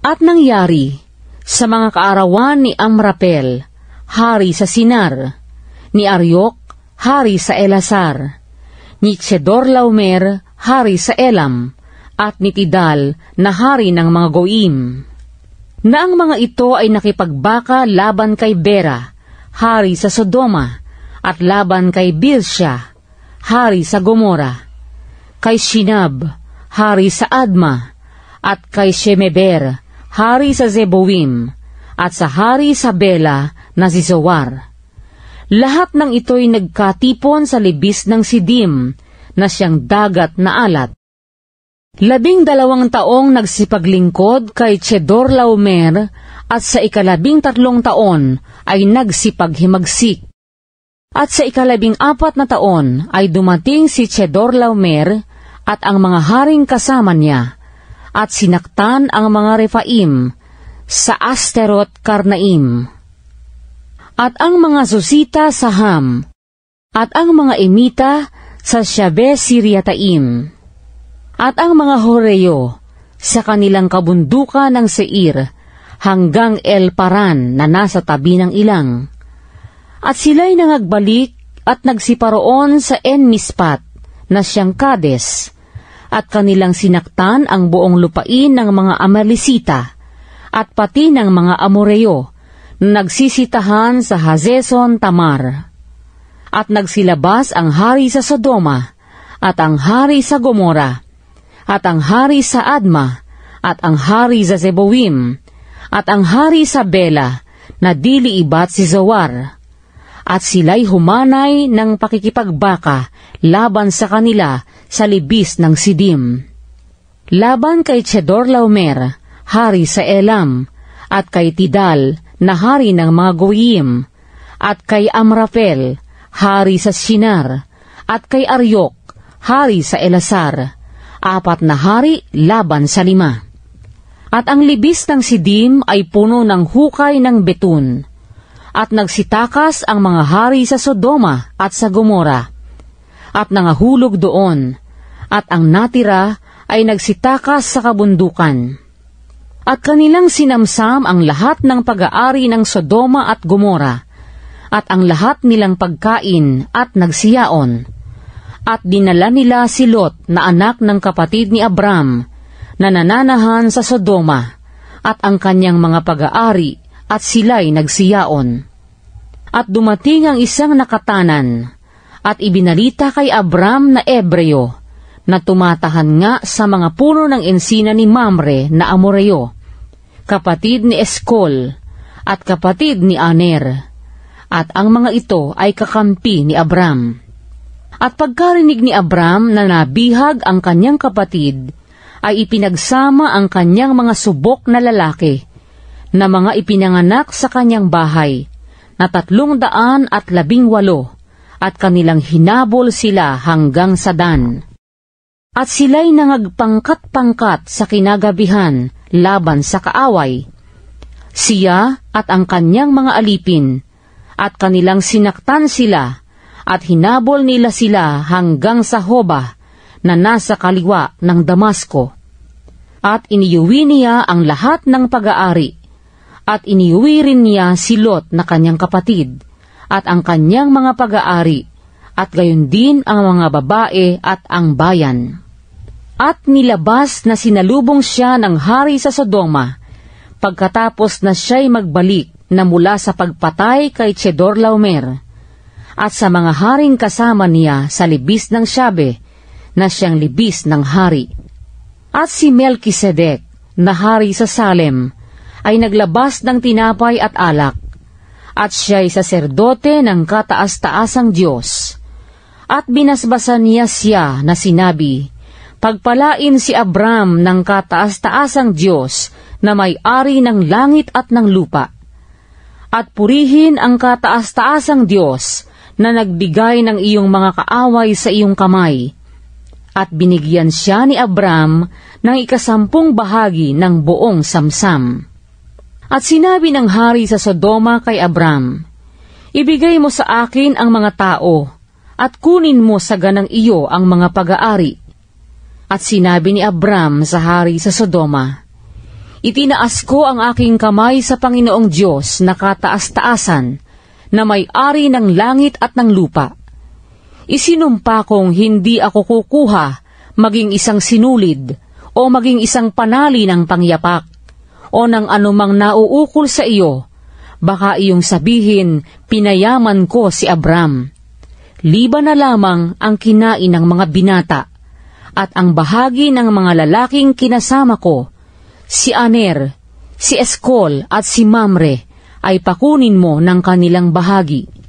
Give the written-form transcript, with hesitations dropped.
At nangyari, sa mga kaarawan ni Amrapel, hari sa Sinar, ni Aryok, hari sa Elasar, ni Chedorlaomer, hari sa Elam, at ni Tidal, na hari ng mga Goim. Na ang mga ito ay nakipagbaka laban kay Bera, hari sa Sodoma, at laban kay Bilsha, hari sa Gomora, kay Shinab, hari sa Adma, at kay Shemeber, hari sa Zeboim, at sa hari sa Bela na si Zoar. Lahat ng ito'y nagkatipon sa libis ng Sidim, na siyang dagat na alat. 12 taong nagsipaglingkod kay Chedorlaomer, at sa 13 taon ay nagsipaghimagsik. At sa 14 na taon ay dumating si Chedorlaomer at ang mga haring kasama niya, at sinaktan ang mga Refaim sa Asteroth Karnaim, at ang mga Susita sa Ham, at ang mga Emita sa Shabesiriataim, at ang mga Horeo sa kanilang kabundukan ng Seir hanggang El Paran na nasa tabi ng ilang. At sila'y nangagbalik at nagsiparoon sa En-Mispat na siyang Kades, at kanilang sinaktan ang buong lupain ng mga Amalesita, at pati ng mga Amoreo, na nagsisitahan sa Hazeson Tamar. At nagsilabas ang hari sa Sodoma, at ang hari sa Gomora, at ang hari sa Adma, at ang hari sa Zeboim, at ang hari sa Bela, na dili ibat si Zoar. At sila'y humanay ng pakikipagbaka laban sa kanila sa libis ng Sidim. Laban kay Chedorlaomer, hari sa Elam, at kay Tidal, na hari ng mga Goyim, at kay Amrapel, hari sa Shinar, at kay Aryok, hari sa Elasar, 4 na hari laban sa 5. At ang libis ng Sidim ay puno ng hukay ng betun, at nagsitakas ang mga hari sa Sodoma at sa Gomora, at nangahulog doon, at ang natira ay nagsitakas sa kabundukan. At kanilang sinamsam ang lahat ng pag-aari ng Sodoma at Gomora, at ang lahat nilang pagkain at nagsiyaon. At dinala nila si Lot na anak ng kapatid ni Abram, na nananahan sa Sodoma, at ang kanyang mga pag-aari, at sila'y nagsiyaon. At dumating ang isang nakatanan, at ibinalita kay Abram na Ebreo, na tumatahan nga sa mga puno ng ensina ni Mamre na Amoreo, kapatid ni Eskol, at kapatid ni Aner, at ang mga ito ay kakampi ni Abram. At pagkarinig ni Abram na nabihag ang kanyang kapatid, ay ipinagsama ang kanyang mga subok na lalaki, na mga ipinanganak sa kanyang bahay, na 318, at kanilang hinabol sila hanggang sa Dan. At sila'y nangagpangkat-pangkat sa kinagabihan laban sa kaaway. Siya at ang kanyang mga alipin, at kanilang sinaktan sila, at hinabol nila sila hanggang sa Hoba, na nasa kaliwa ng Damasco. At iniuwi niya ang lahat ng pag-aari, at iniuwi rin niya si Lot na kanyang kapatid, at ang kanyang mga pag-aari, at gayon din ang mga babae at ang bayan. At nilabas na sinalubong siya ng hari sa Sodoma, pagkatapos na siya'y magbalik na mula sa pagpatay kay Chedorlaomer, at sa mga haring kasama niya sa libis ng Shabe, na siyang libis ng hari. At si Melkisedek, na hari sa Salem, ay naglabas ng tinapay at alak, at siya'y saserdote ng kataas-taasang Diyos. At binasbasan niya siya na sinabi, "Pagpalain si Abram ng kataas-taasang Diyos na may-ari ng langit at ng lupa. At purihin ang kataas-taasang Diyos na nagbigay ng iyong mga kaaway sa iyong kamay." At binigyan siya ni Abram ng 10 bahagi ng buong samsam. At sinabi ng hari sa Sodoma kay Abram, "Ibigay mo sa akin ang mga tao, at kunin mo sa ganang iyo ang mga pag-aari." At sinabi ni Abram sa hari sa Sodoma, Itinaas ko ang aking kamay sa Panginoong Diyos na kataas-taasan, na may-ari ng langit at ng lupa. Isinumpa kong hindi ako kukuha maging isang sinulid o maging isang panali ng pangyapak o ng anumang nauukol sa iyo. Baka iyong sabihin, pinayaman ko si Abram. Liba na lamang ang kinain ng mga binata at ang bahagi ng mga lalaking kinasama ko, si Aner, si Eskol at si Mamre, ay pakunin mo ng kanilang bahagi.